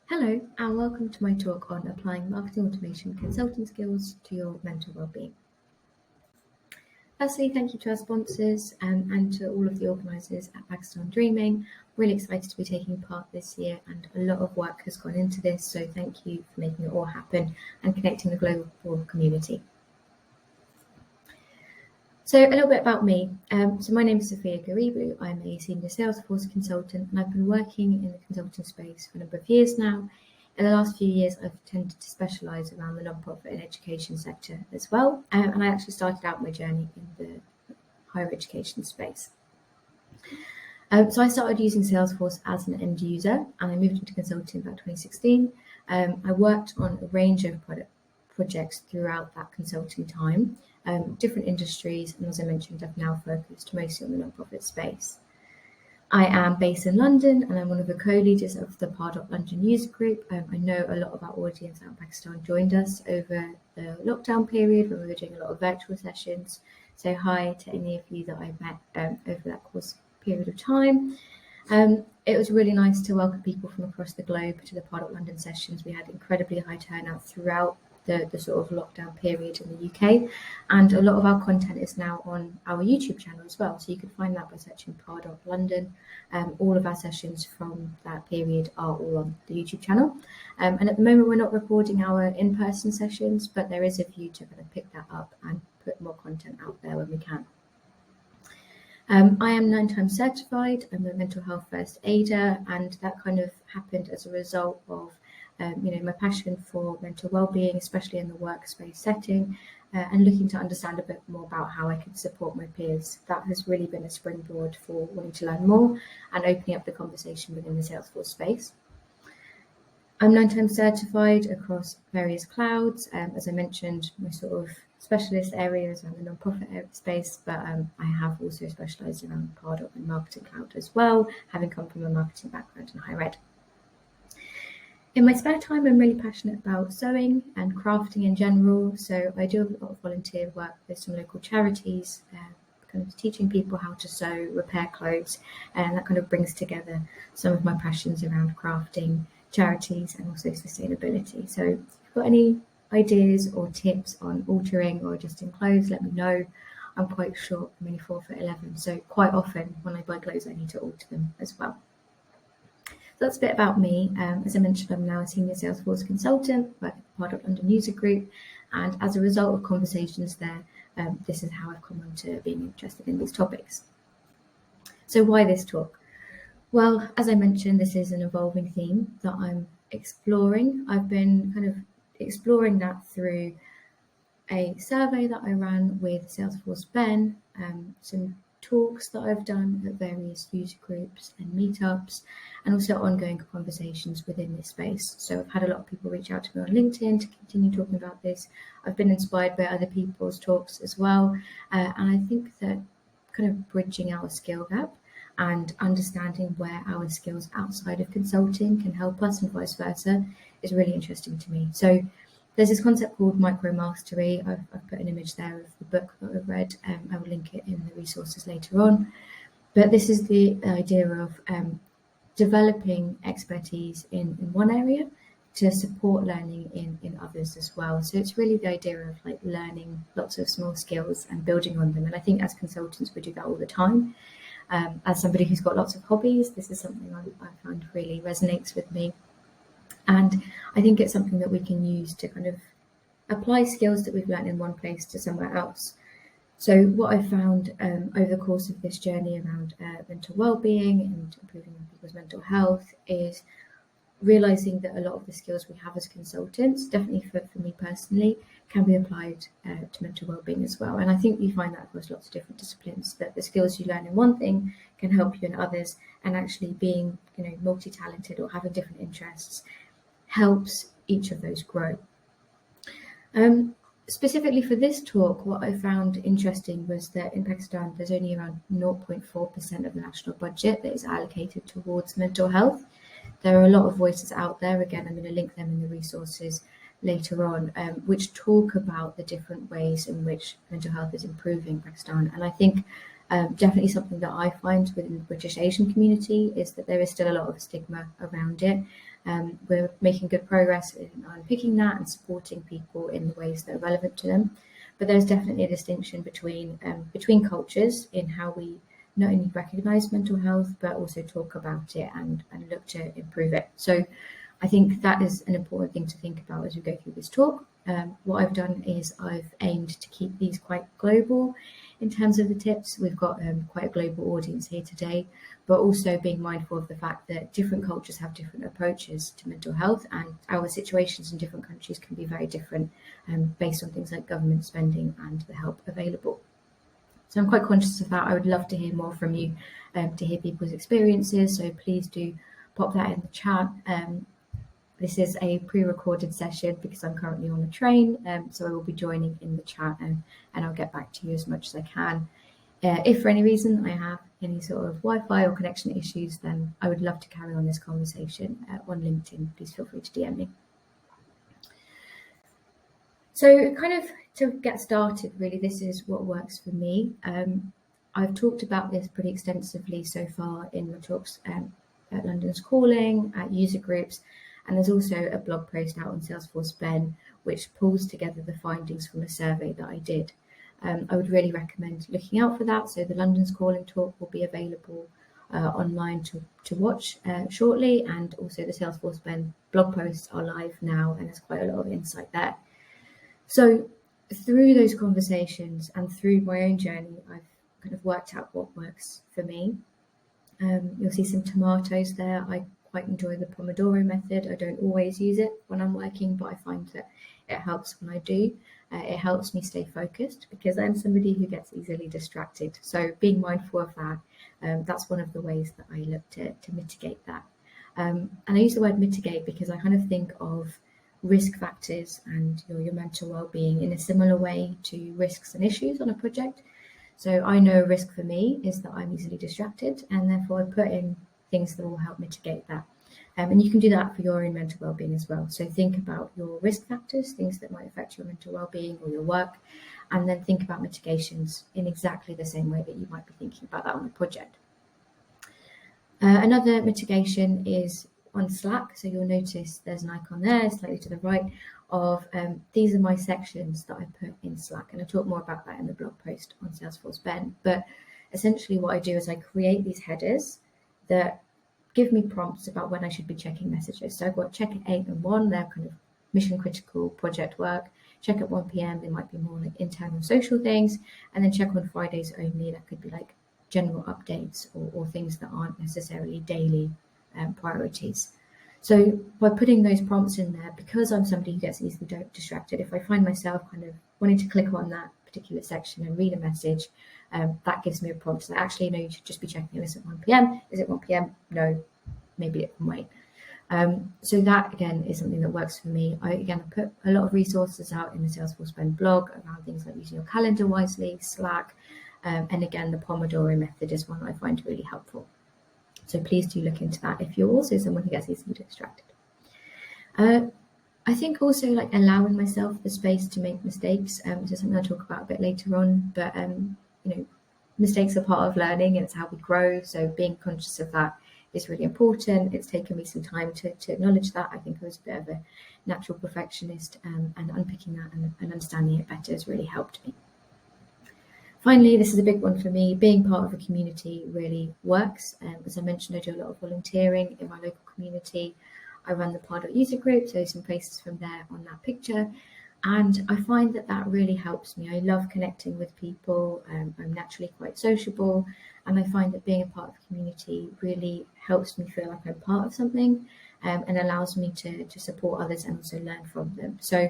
Hello and welcome to my talk on applying marketing automation consulting skills to your mental wellbeing. Firstly, thank you to our sponsors and to all of the organisers at Pakistan Dreaming. Really excited to be taking part this year, and a lot of work has gone into this, so thank you for making it all happen and connecting the global community. So a little bit about me. So my name is Sophia Garibu. I'm a senior Salesforce consultant, and I've been working in the consulting space for a number of years now. In the last few years, I've tended to specialise around the non-profit and education sector as well. And I actually started out my journey in the higher education space. So I started using Salesforce as an end user, and I moved into consulting about 2016. I worked on a range of projects throughout that consulting time, different industries, and as I mentioned, I've now focused mostly on the non-profit space. I am based in London, and I'm one of the co-leaders of the Pardot London user group. I know a lot of our audience out in Pakistan joined us over the lockdown period when we were doing a lot of virtual sessions. So hi to any of you that I met over that course period of time. It was really nice to welcome people from across the globe to the Pardot London sessions. We had incredibly high turnout throughout the sort of lockdown period in the UK, and a lot of our content is now on our YouTube channel as well, so you can find that by searching Pardot London. All of our sessions from that period are all on the YouTube channel, and at the moment we're not recording our in-person sessions, but there is a view to kind of pick that up and put more content out there when we can. I am 9 times certified. I'm a mental health first aider, and that kind of happened as a result of my passion for mental wellbeing, especially in the workspace setting, and looking to understand a bit more about how I can support my peers. That has really been a springboard for wanting to learn more and opening up the conversation within the Salesforce space. I'm 9 times certified across various clouds. As I mentioned, my sort of specialist areas are the non-profit space, but I have also specialised around Pardot and Marketing Cloud as well, having come from a marketing background in higher ed. In my spare time, I'm really passionate about sewing and crafting in general, so I do a lot of volunteer work with some local charities, kind of teaching people how to sew, repair clothes, and that kind of brings together some of my passions around crafting, charities, and also sustainability. So if you've got any ideas or tips on altering or adjusting clothes, let me know. I'm quite short, I'm only 4'11", so quite often when I buy clothes I need to alter them as well. So that's a bit about me. As I mentioned, I'm now a senior Salesforce consultant, working at Pardot London user group, and as a result of conversations there, this is how I've come on to being interested in these topics. So why this talk? Well, as I mentioned, this is an evolving theme that I'm exploring. I've been kind of exploring that through a survey that I ran with Salesforce Ben, some talks that I've done at various user groups and meetups, and also ongoing conversations within this space. So I've had a lot of people reach out to me on LinkedIn to continue talking about this. I've been inspired by other people's talks as well, and I think that kind of bridging our skill gap and understanding where our skills outside of consulting can help us and vice versa is really interesting to me. So there's this concept called micro mastery. I've put an image there of the book that I've read. I will link it in the resources later on. But this is the idea of developing expertise in one area to support learning in others as well. So it's really the idea of like learning lots of small skills and building on them. And I think as consultants, we do that all the time. As somebody who's got lots of hobbies, this is something I find really resonates with me. And I think it's something that we can use to kind of apply skills that we've learned in one place to somewhere else. So what I've found over the course of this journey around mental wellbeing and improving people's mental health is realizing that a lot of the skills we have as consultants, definitely for me personally, can be applied to mental wellbeing as well. And I think you find that across lots of different disciplines, that the skills you learn in one thing can help you in others, and actually being multi-talented or having different interests helps each of those grow. Specifically for this talk, what I found interesting was that in Pakistan, there's only around 0.4% of the national budget that is allocated towards mental health. There are a lot of voices out there, again, I'm going to link them in the resources later on, which talk about the different ways in which mental health is improving in Pakistan. And I think definitely something that I find within the British Asian community is that there is still a lot of stigma around it. We're making good progress in unpicking that and supporting people in the ways that are relevant to them. But there's definitely a distinction between cultures in how we not only recognise mental health, but also talk about it and look to improve it. So I think that is an important thing to think about as we go through this talk. What I've done is I've aimed to keep these quite global in terms of the tips. We've got quite a global audience here today, but also being mindful of the fact that different cultures have different approaches to mental health, and our situations in different countries can be very different based on things like government spending and the help available. So I'm quite conscious of that. I would love to hear more from you, to hear people's experiences. So please do pop that in the chat. This is a pre-recorded session because I'm currently on a train, so I will be joining in the chat and I'll get back to you as much as I can. If for any reason I have any sort of Wi-Fi or connection issues, then I would love to carry on this conversation on LinkedIn. Please feel free to DM me. So kind of to get started, really, this is what works for me. I've talked about this pretty extensively so far in my talks at London's Calling, at user groups, and there's also a blog post out on Salesforce Ben, which pulls together the findings from a survey that I did. I would really recommend looking out for that. So the London's Calling talk will be available online to watch shortly, and also the Salesforce Ben blog posts are live now, and there's quite a lot of insight there. So through those conversations and through my own journey, I've kind of worked out what works for me. You'll see some tomatoes there. I quite enjoy the Pomodoro method. I don't always use it when I'm working, but I find that it helps when I do. It helps me stay focused because I'm somebody who gets easily distracted. So being mindful of that, that's one of the ways that I look to mitigate that. And I use the word mitigate because I kind of think of risk factors and your mental well-being in a similar way to risks and issues on a project. So I know a risk for me is that I'm easily distracted, and therefore I put in things that will help mitigate that. And you can do that for your own mental well-being as well. So think about your risk factors, things that might affect your mental well-being or your work, and then think about mitigations in exactly the same way that you might be thinking about that on a project. Another mitigation is on Slack. So you'll notice there's an icon there, slightly to the right, of these are my sections that I put in Slack. And I talk more about that in the blog post on Salesforce Ben. But essentially what I do is I create these headers that give me prompts about when I should be checking messages. So I've got check at 8 and 1, they're kind of mission critical project work. Check at 1 p.m, they might be more like internal social things. And then check on Fridays only, that could be like general updates or things that aren't necessarily daily priorities. So by putting those prompts in there, because I'm somebody who gets easily distracted, if I find myself kind of wanting to click on that particular section and read a message, that gives me a prompt. So actually, no, you should just be checking this at 1 p.m. Is it 1 p.m? No, maybe it can wait. So that, again, is something that works for me. I put a lot of resources out in the Salesforce Ben blog around things like using your calendar wisely, Slack, and again, the Pomodoro method is one that I find really helpful. So please do look into that if you're also someone who gets easily distracted. I think also like allowing myself the space to make mistakes, which is something I'll talk about a bit later on, but mistakes are part of learning and it's how we grow. So being conscious of that is really important. It's taken me some time to acknowledge that. I think I was a bit of a natural perfectionist, and unpicking that and understanding it better has really helped me. Finally, this is a big one for me. Being part of a community really works. As I mentioned, I do a lot of volunteering in my local community. I run the Pardot user group, so some places from there on that picture. And I find that really helps me. I love connecting with people. I'm naturally quite sociable. And I find that being a part of a community really helps me feel like I'm part of something, and allows me to support others and also learn from them. So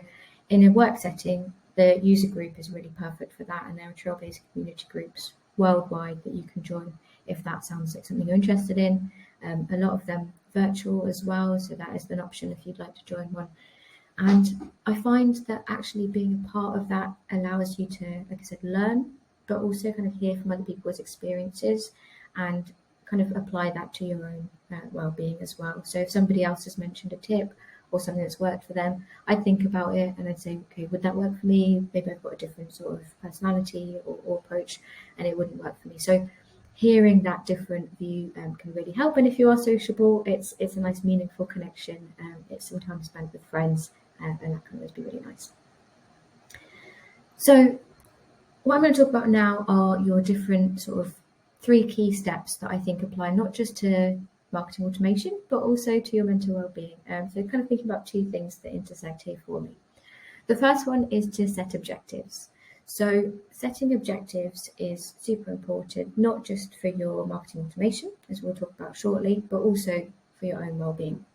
in a work setting, the user group is really perfect for that, and there are trailblazer community groups worldwide that you can join if that sounds like something you're interested in. A lot of them virtual as well, so that is an option if you'd like to join one. And I find that actually being a part of that allows you to, like I said, learn, but also kind of hear from other people's experiences and kind of apply that to your own well-being as well. So if somebody else has mentioned a tip or something that's worked for them, I'd think about it and I'd say, okay, would that work for me? Maybe I've got a different sort of personality or approach and it wouldn't work for me. So hearing that different view can really help. And if you are sociable, it's a nice meaningful connection. It's some time spent with friends, and that can always be really nice. So what I'm going to talk about now are your different sort of 3 key steps that I think apply not just to marketing automation, but also to your mental well-being. So kind of thinking about 2 things that intersect here for me. The first one is to set objectives. So setting objectives is super important, not just for your marketing automation, as we'll talk about shortly, but also for your own well-being.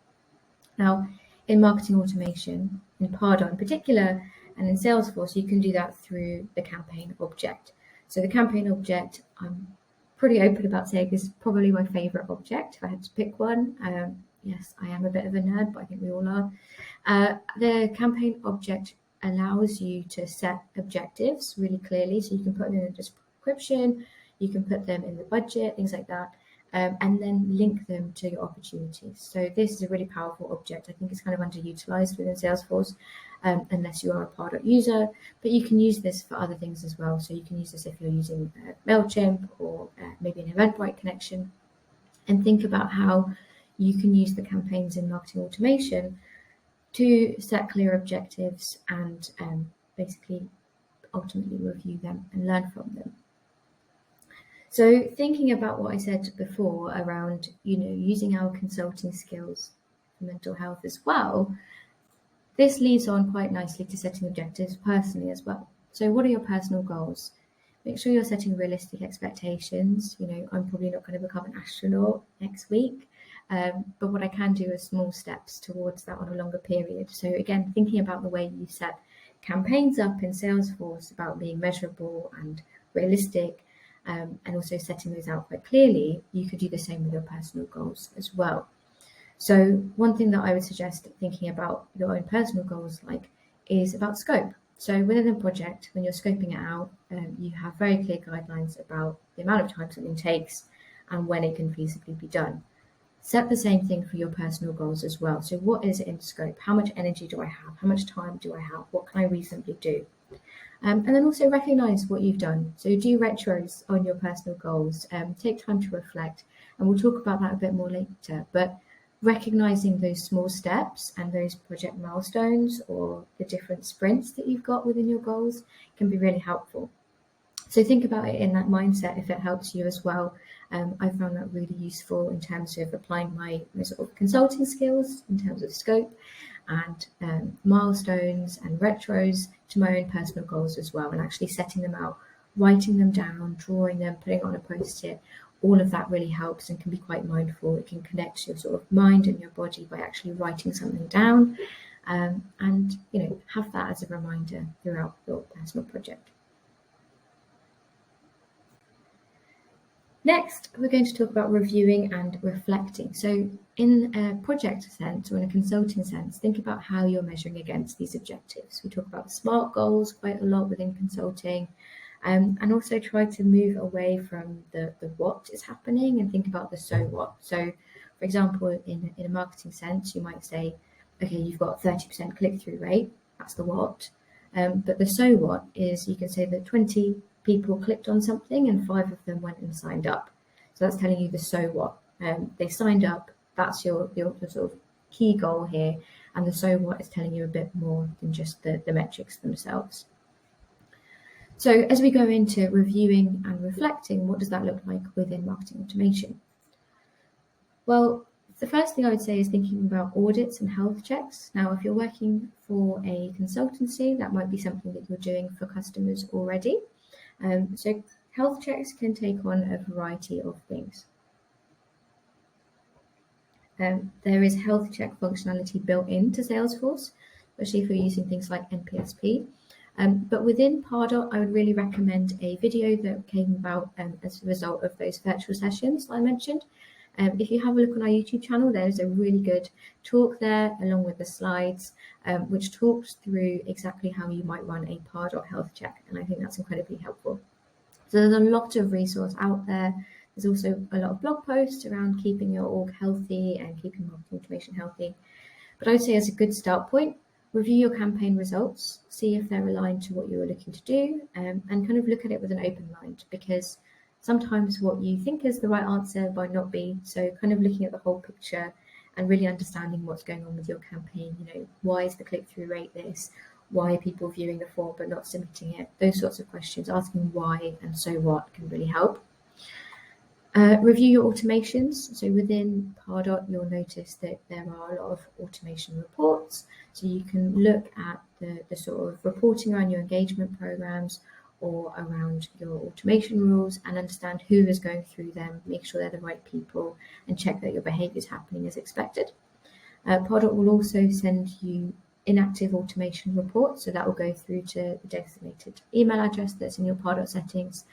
Now, in marketing automation, in Pardot in particular, and in Salesforce, you can do that through the campaign object. So the campaign object, I'm pretty open about saying this is probably my favorite object if I had to pick one. Yes, I am a bit of a nerd, but I think we all are. The campaign object allows you to set objectives really clearly, so you can put them in a description, you can put them in the budget, things like that, and then link them to your opportunities. So this is a really powerful object. I think it's kind of underutilized within Salesforce, unless you are a Pardot user, but you can use this for other things as well. So you can use this if you're using MailChimp or maybe an Eventbrite connection, and think about how you can use the campaigns in marketing automation to set clear objectives and basically ultimately review them and learn from them. So thinking about what I said before around, using our consulting skills for mental health as well, this leads on quite nicely to setting objectives personally as well. So what are your personal goals? Make sure you're setting realistic expectations. I'm probably not going to become an astronaut next week, but what I can do is small steps towards that on a longer period. So again, thinking about the way you set campaigns up in Salesforce about being measurable and realistic, and also setting those out quite clearly, you could do the same with your personal goals as well. So one thing that I would suggest thinking about your own personal goals is about scope. So within a project, when you're scoping it out, you have very clear guidelines about the amount of time something takes and when it can feasibly be done. Set the same thing for your personal goals as well. So what is it in scope? How much energy do I have? How much time do I have? What can I reasonably do? And then also recognize what you've done. So do retros on your personal goals. Take time to reflect, and we'll talk about that a bit more later. But recognizing those small steps and those project milestones or the different sprints that you've got within your goals can be really helpful. So think about it in that mindset if it helps you as well. I found that really useful in terms of applying my sort of consulting skills in terms of scope and milestones and retros to my own personal goals as well, and actually setting them out, writing them down, drawing them, putting it on a post-it. All of that really helps and can be quite mindful. It can connect your sort of mind and your body by actually writing something down, and have that as a reminder throughout your personal project. Next, we're going to talk about reviewing and reflecting. So in a project sense or in a consulting sense, think about how you're measuring against these objectives. We talk about SMART goals quite a lot within consulting, and also try to move away from the what is happening and think about the so what. So for example, in a marketing sense, you might say, okay, you've got 30% click-through rate, that's the what, but the so what is, you can say that 20 people clicked on something and 5 of them went and signed up. So that's telling you the so what. They signed up, that's your sort of key goal here, and the so what is telling you a bit more than just the metrics themselves. So as we go into reviewing and reflecting, what does that look like within marketing automation? Well, the first thing I would say is thinking about audits and health checks. Now, if you're working for a consultancy, that might be something that you're doing for customers already. So health checks can take on a variety of things. There is health check functionality built into Salesforce, especially if you're using things like NPSP. But within Pardot, I would really recommend a video that came about as a result of those virtual sessions that I mentioned. If you have a look on our YouTube channel, there's a really good talk there, along with the slides, which talks through exactly how you might run a Pardot health check, and I think that's incredibly helpful. So there's a lot of resource out there. There's also a lot of blog posts around keeping your org healthy and keeping marketing automation healthy. But I would say as a good start point, review your campaign results, see if they're aligned to what you were looking to do, and kind of look at it with an open mind, because sometimes what you think is the right answer might not be. So kind of looking at the whole picture and really understanding what's going on with your campaign. Why is the click-through rate this? Why are people viewing the form but not submitting it? Those sorts of questions, asking why and so what, can really help. Review your automations. So within Pardot, you'll notice that there are a lot of automation reports. So you can look at the sort of reporting around your engagement programs or around your automation rules and understand who is going through them, make sure they're the right people, and check that your behavior is happening as expected. Pardot will also send you inactive automation reports. So that will go through to the designated email address that's in your Pardot settings.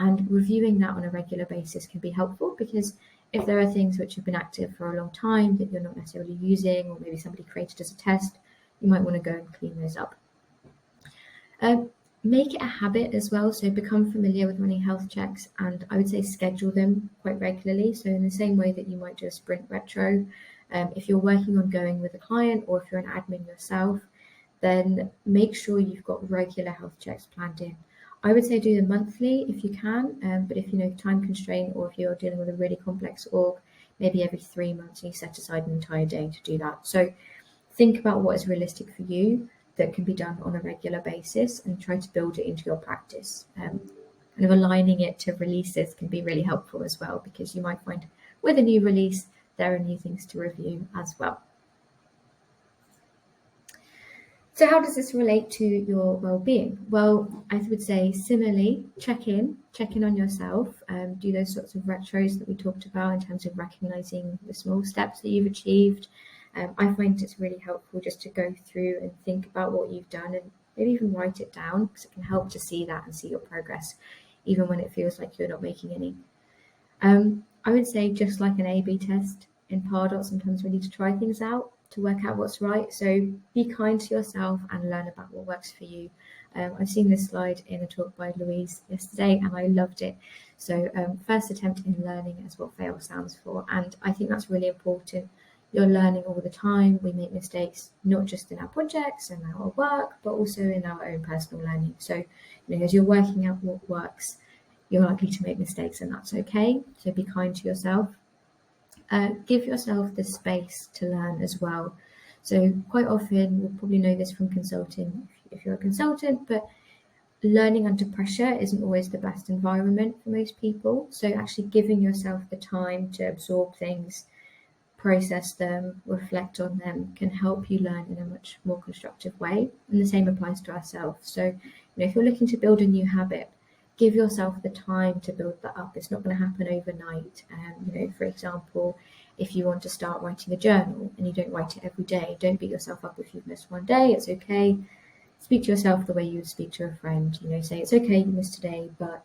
And reviewing that on a regular basis can be helpful, because if there are things which have been active for a long time that you're not necessarily using, or maybe somebody created as a test, you might want to go and clean those up. Make it a habit as well, so become familiar with running health checks, and I would say schedule them quite regularly. So in the same way that you might do a sprint retro, if you're working on going with a client, or if you're an admin yourself, then make sure you've got regular health checks planned in. I would say do them monthly if you can, but if time constraint, or if you're dealing with a really complex org, maybe every 3 months and you set aside an entire day to do that. So think about what is realistic for you that can be done on a regular basis, and try to build it into your practice. Kind of aligning it to releases can be really helpful as well, because you might find with a new release there are new things to review as well. So how does this relate to your well-being? Well, I would say similarly, check in on yourself, do those sorts of retros that we talked about in terms of recognizing the small steps that you've achieved. I find it's really helpful just to go through and think about what you've done, and maybe even write it down, because it can help to see that and see your progress, even when it feels like you're not making any. I would say, just like an A/B test in Pardot, sometimes we need to try things out to work out what's right. So be kind to yourself and learn about what works for you. I've seen this slide in a talk by Louise yesterday and I loved it. So first attempt in learning is what fail stands for. And I think that's really important. You're learning all the time. We make mistakes, not just in our projects and our work, but also in our own personal learning. So as you're working out what works, you're likely to make mistakes, and that's okay. So be kind to yourself. Give yourself the space to learn as well. So quite often, we'll probably know this from consulting if you're a consultant, but learning under pressure isn't always the best environment for most people. So actually giving yourself the time to absorb things, process them, reflect on them, can help you learn in a much more constructive way. And the same applies to ourselves. So if you're looking to build a new habit, give yourself the time to build that up. It's not going to happen overnight. For example, if you want to start writing a journal and you don't write it every day, don't beat yourself up if you've missed one day. It's okay. Speak to yourself the way you would speak to a friend. Say it's okay, you missed today, but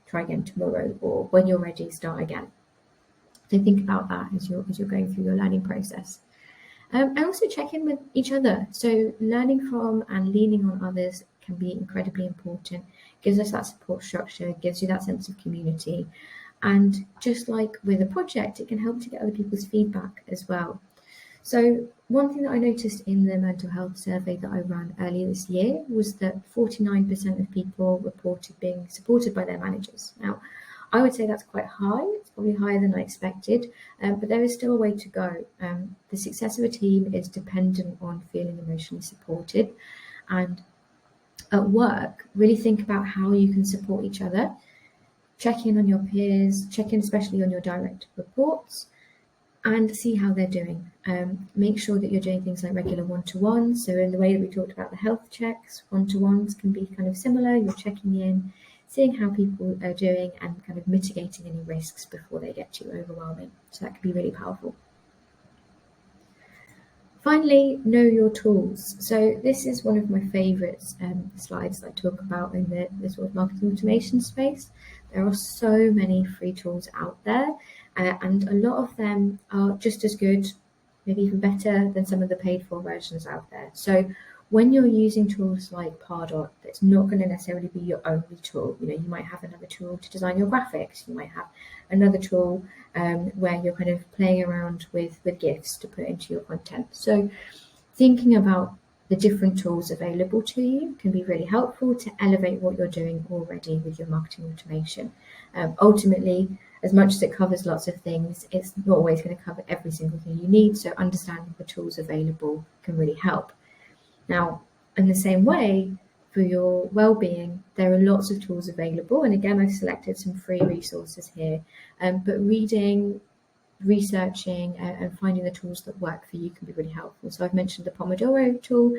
try again tomorrow, or when you're ready, start again. So think about that as you're going through your learning process. And also check in with each other. So learning from and leaning on others can be incredibly important. Gives us that support structure, gives you that sense of community. And just like with a project, it can help to get other people's feedback as well. So one thing that I noticed in the mental health survey that I ran earlier this year was that 49% of people reported being supported by their managers. Now, I would say that's quite high. It's probably higher than I expected, but there is still a way to go. The success of a team is dependent on feeling emotionally supported. And at work, really think about how you can support each other. Check in on your peers, check in especially on your direct reports, and see how they're doing. Make sure that you're doing things like regular one-to-ones. So in the way that we talked about the health checks, one-to-ones can be kind of similar. You're checking in, seeing how people are doing, and kind of mitigating any risks before they get too overwhelming. So that can be really powerful. Finally, know your tools. So this is one of my favourite slides that I talk about in the sort of marketing automation space. There are so many free tools out there, and a lot of them are just as good, maybe even better than some of the paid for versions out there. So when you're using tools like Pardot, that's not going to necessarily be your only tool. You might have another tool to design your graphics. You might have another tool where you're kind of playing around with GIFs to put into your content. So thinking about the different tools available to you can be really helpful to elevate what you're doing already with your marketing automation. Ultimately, as much as it covers lots of things, it's not always going to cover every single thing you need. So understanding the tools available can really help. Now, in the same way, for your well-being, there are lots of tools available. And again, I've selected some free resources here, but reading, researching and finding the tools that work for you can be really helpful. So I've mentioned the Pomodoro tool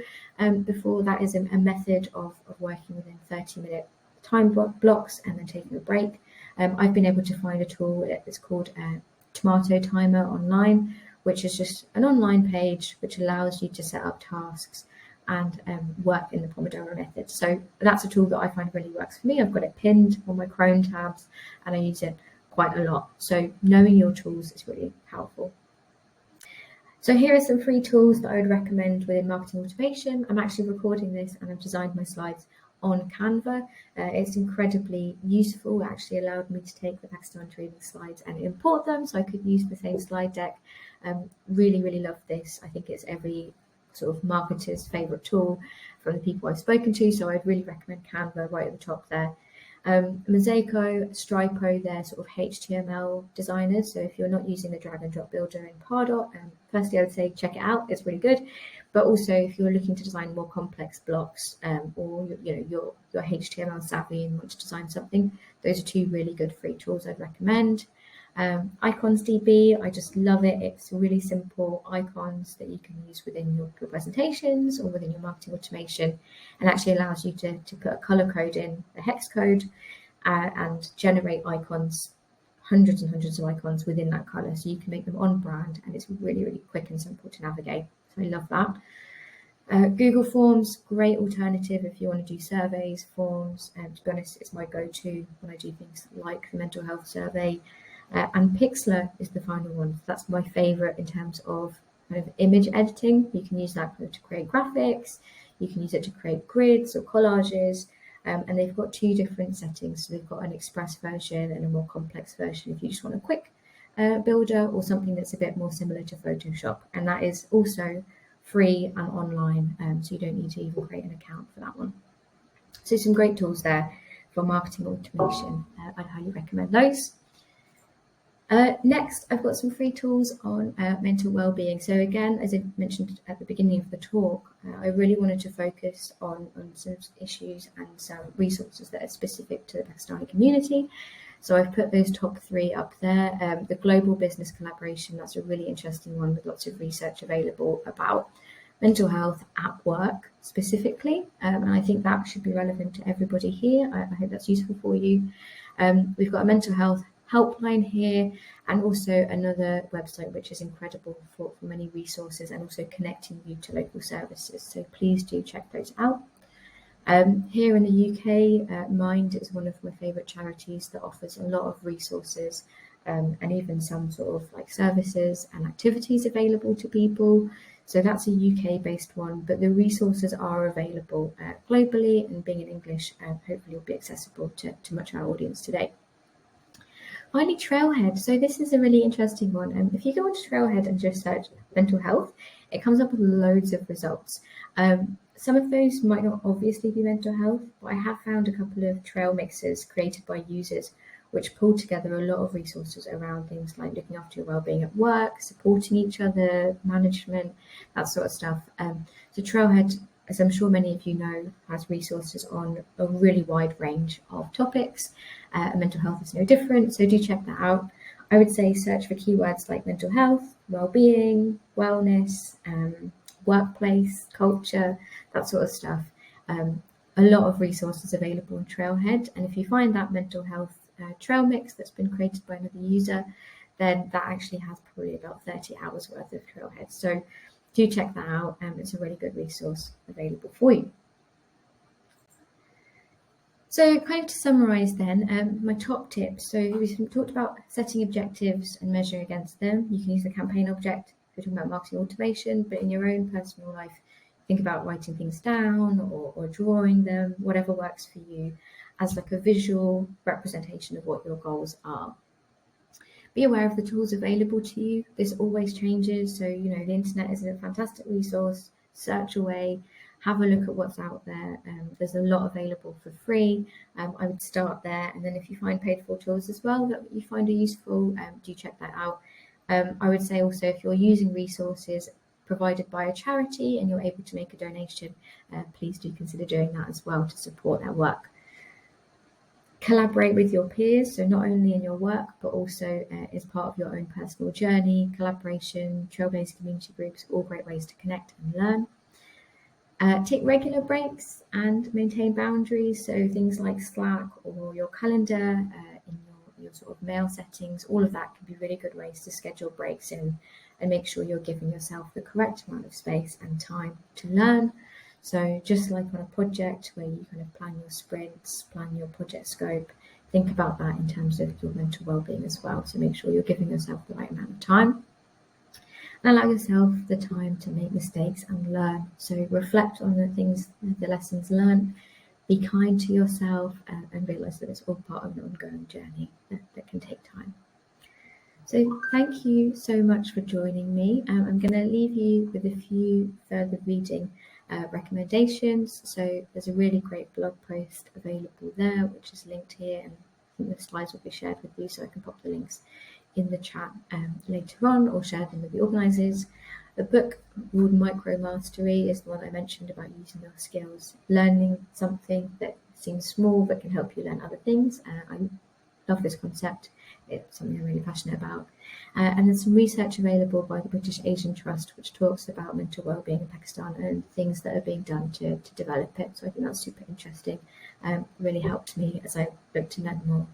before. That is a method of working within 30-minute time blocks and then taking a break. I've been able to find a tool, it's called Tomato Timer online, which is just an online page which allows you to set up tasks and work in the Pomodoro method. So that's a tool that I find really works for me. I've got it pinned on my Chrome tabs and I use it quite a lot. So knowing your tools is really helpful. So here are some free tools that I would recommend within marketing automation. I'm actually recording this and I've designed my slides on Canva. It's incredibly useful. It actually allowed me to take the Pakistan trading slides and import them so I could use the same slide deck. Really love this. I think it's every sort of marketer's favorite tool from the people I've spoken to. So I'd really recommend Canva right at the top there. Mosaico, Stripo, they're sort of HTML designers. So if you're not using the drag and drop builder in Pardot, firstly I would say check it out. It's really good. But also if you're looking to design more complex blocks or you're HTML savvy and want to design something, those are two really good free tools I'd recommend. Icons DB, I just love it. It's really simple icons that you can use within your presentations or within your marketing automation, and actually allows you to put a color code in, a hex code, and generate icons, hundreds and hundreds of icons within that color. So you can make them on brand and it's really quick and simple to navigate. So I love that. Google Forms, great alternative if you want to do surveys, forms. To be honest, it's my go-to when I do things like the mental health survey. And Pixlr is the final one. That's my favorite in terms of kind of image editing. You can use that to create graphics. You can use it to create grids or collages. And they've got two different settings. So they've got an express version and a more complex version if you just want a quick builder or something that's a bit more similar to Photoshop. And that is also free and online. So you don't need to even create an account for that one. So some great tools there for marketing automation. I'd highly recommend those. Next, I've got some free tools on mental wellbeing. So again, as I mentioned at the beginning of the talk, I really wanted to focus on some issues and some resources that are specific to the Pakistani community. So I've put those top three up there. The global business collaboration, that's a really interesting one with lots of research available about mental health at work specifically. And I think that should be relevant to everybody here. I hope that's useful for you. We've got a mental health helpline here, and also another website which is incredible for many resources and also connecting you to local services. So please do check those out. Here in the UK, Mind is one of my favourite charities that offers a lot of resources and even some sort of like services and activities available to people. So that's a UK-based one, but the resources are available globally, and being in English, hopefully will be accessible to much of our audience today. Finally, Trailhead. So this is a really interesting one. If you go onto Trailhead and just search mental health, it comes up with loads of results. Some of those might not obviously be mental health, but I have found a couple of trail mixes created by users which pull together a lot of resources around things like looking after your wellbeing at work, supporting each other, management, that sort of stuff. So Trailhead, as I'm sure many of you know, has resources on a really wide range of topics. Mental health is no different, so do check that out. I would say search for keywords like mental health, well-being, wellness, workplace, culture, that sort of stuff. A lot of resources available on Trailhead, and if you find that mental health trail mix that's been created by another user, then that actually has probably about 30 hours worth of Trailhead. So do check that out. It's a really good resource available for you. So kind of to summarize then, my top tips. So we've talked about setting objectives and measuring against them. You can use the campaign object if you're talking about marketing automation, but in your own personal life, think about writing things down or drawing them, whatever works for you, as like a visual representation of what your goals are. Be aware of the tools available to you. This always changes. So, the internet is a fantastic resource. search away, have a look at what's out there. There's a lot available for free. I would start there, and then if you find paid for tools as well that you find are useful, do check that out. I would say also, if you're using resources provided by a charity and you're able to make a donation, please do consider doing that as well to support their work. Collaborate with your peers, so not only in your work, but also as part of your own personal journey. Collaboration, trailblazing community groups, all great ways to connect and learn. Take regular breaks and maintain boundaries, so things like Slack or your calendar, in your sort of mail settings, all of that can be really good ways to schedule breaks in and make sure you're giving yourself the correct amount of space and time to learn. So just like on a project where you kind of plan your sprints, plan your project scope, think about that in terms of your mental well-being as well. So make sure you're giving yourself the right amount of time. And allow yourself the time to make mistakes and learn. So reflect on the lessons learned, be kind to yourself, and realise that it's all part of an ongoing journey that can take time. So thank you so much for joining me. I'm going to leave you with a few further reading recommendations. So there's a really great blog post available there, which is linked here, and I think the slides will be shared with you, so I can pop the links in the chat later on, or share them with the organisers. A book called Micro Mastery is the one I mentioned about using your skills, learning something that seems small but can help you learn other things. I love this concept. It's something I'm really passionate about. And there's some research available by the British Asian Trust, which talks about mental wellbeing in Pakistan and things that are being done to develop it. So I think that's super interesting. Really helped me as I look to learn more.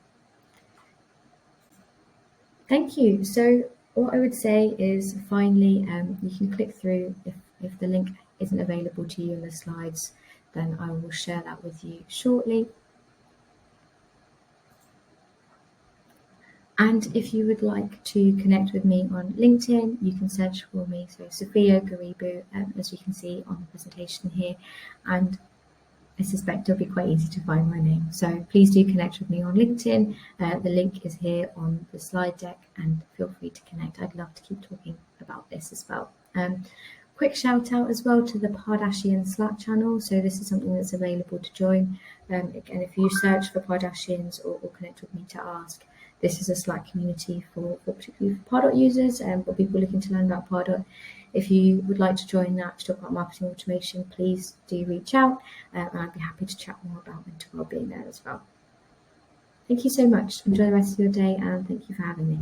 Thank you. So what I would say is, finally, you can click through. If the link isn't available to you in the slides, then I will share that with you shortly. And if you would like to connect with me on LinkedIn, you can search for me, so Sophia Garibu, as you can see on the presentation here, and I suspect it'll be quite easy to find my name. So please do connect with me on LinkedIn. The link is here on the slide deck, and feel free to connect. I'd love to keep talking about this as well. Quick shout out as well to the Pardashian Slack channel. So this is something that's available to join. Again, if you search for Pardashians or connect with me to ask, this is a Slack community for particularly for Pardot users and for people looking to learn about Pardot. If you would like to join that to talk about marketing automation, please do reach out, and I'd be happy to chat more about mental wellbeing there as well. Thank you so much. Enjoy the rest of your day, and thank you for having me.